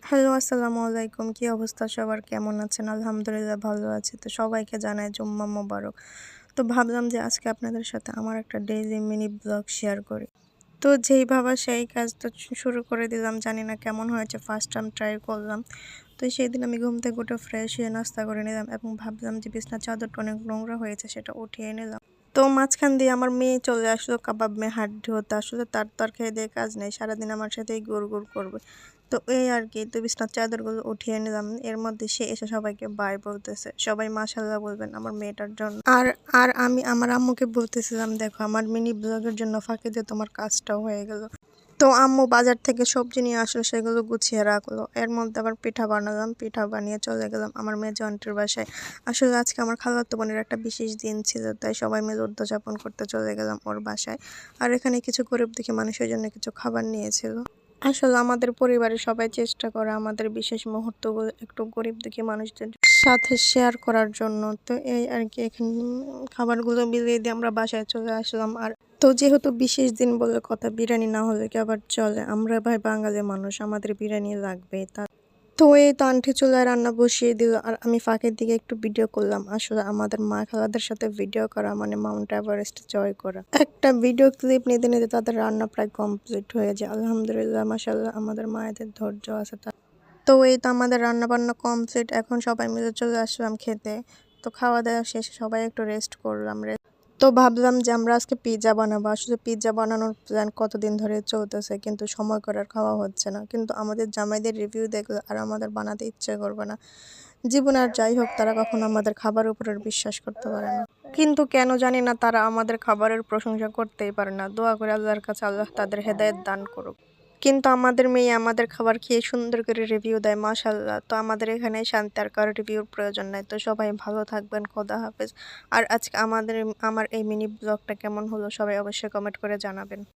Hello, আসসালামু আলাইকুম। কি অবস্থা সবার? কেমন আছেন? আলহামদুলিল্লাহ ভালো আছি। তো সবাইকে জানাই জুম্মা মোবারক। তো ভাবলাম যে আজকে আপনাদের সাথে আমার একটা ডেইলি মিনি ব্লগ শেয়ার করি। তো যেই ভাবা সেই কাজ তো শুরু করে দিলাম। জানি না কেমন হয়েছে, ফার্স্ট টাইম ট্রাই করলাম। তো সেদিন আমি ঘুম থেকে উঠে ফ্রেশ হয়ে নাস্তা করে নিলাম এবং ভাবলাম যে বিছানার চাদরটা অনেক নোংরা হয়েছে, সেটা উঠিয়ে নিলাম। তো মাঝখান দিয়ে আমার মেয়ে চলে আসলো কাবাব মেয়ে হাড্ডি হতে। আসলে তার তো আর খেয়ে দেয়ে কাজ নেই, সারাদিন আমার সাথেই গুড় করবে। তো এই আর কি, তো বিছানার চাদরগুলো উঠিয়ে নিলাম। এর মধ্যে সে এসে সবাইকে বাই বলতেছে। সবাই মাশাআল্লাহ বলবেন আমার মেয়েটার জন্য। আর আর আমি আমার আম্মুকে বলতেছিলাম, দেখো আমার মিনি ব্লগের জন্য ফাঁকে দিয়ে তোমার কাজটাও হয়ে গেল। তো আম্মু বাজার থেকে সবজি নিয়ে আসলো, সেগুলো গুছিয়ে রাখলো। এর মধ্যে আবার পিঠা বানালাম, পিঠা বানিয়ে চলে গেলাম আমার মেজো আন্টির বাসায়। আসলে আজকে আমার খালাতো বোনের একটা বিশেষ দিন ছিল, তাই সবাই মিলে উদযাপন করতে চলে গেলাম ওর বাসায়। আর এখানে কিছু গরিব দুঃখী মানুষের জন্য কিছু খাবার নিয়েছিল। আসলে আমাদের পরিবারের সবাই চেষ্টা করে আমাদের বিশেষ মুহূর্তগুলো একটু গরিব দুঃখী মানুষদের সাথে শেয়ার করার জন্য। তো এই আর কি, এখানে খাবারগুলো বিলিয়ে দিয়ে আমরা বাসায় চলে আসলাম। আর তো যেহেতু বিশেষ দিন বলে কথা, বিরিয়ানি না হলে কি আবার চলে? আমরা ভাই বাঙালি মানুষ, আমাদের বিরিয়ানি লাগবে। তো এই তো আন্টি চুলায় রান্না বসিয়ে দিল আর আমি ফাঁকের দিকে একটু ভিডিও করলাম। আসলে আমাদের মা খালাদের সাথে ভিডিও করা মানে মাউন্ট এভারেস্ট জয় করা। একটা ভিডিও ক্লিপ নিতে নিতে তাদের রান্না প্রায় কমপ্লিট হয়ে যায়। আলহামদুলিল্লাহ, মাশাআল্লাহ, আমাদের মায়েদের ধৈর্য আছে। তো এই তো আমাদের রান্না বান্না কমপ্লিট, এখন সবাই মিলে চলে আসলাম খেতে। তো খাওয়া দাওয়া শেষে সবাই একটু রেস্ট করলাম। তো ভাবলাম যে আমরা আজকে পিৎজা বানাবো। আসলে পিৎজা বানানোর প্ল্যান কতদিন ধরে চলতেছে, কিন্তু সময় করে আর খাওয়া হচ্ছে না। কিন্তু আমাদের জামাইদের রিভিউ দেখলে আর আমাদের বানাতে ইচ্ছে করবে না। জীবনে আর যাই হোক, তারা কখনো আমাদের খাবারের উপর আর বিশ্বাস করতে পারে না। কিন্তু কেন জানি না, তারা আমাদের খাবারের প্রশংসা করতেই পারে না। দোয়া করে আল্লাহর কাছে আল্লাহ তাদের হেদায়েত দান করুক। কিন্তু আমাদের মেয়ে আমাদের খাবার খেয়ে সুন্দর করে রিভিউ দেয়, মাশাআল্লাহ। তো আমাদের এখানে শান্তি, আর কারো রিভিউর প্রয়োজন নাই। তো সবাই ভালো থাকবেন, খোদা হাফেজ। আর আজকে আমার এই মিনি ব্লগটা কেমন হলো সবাই অবশ্যই কমেন্ট করে জানাবেন।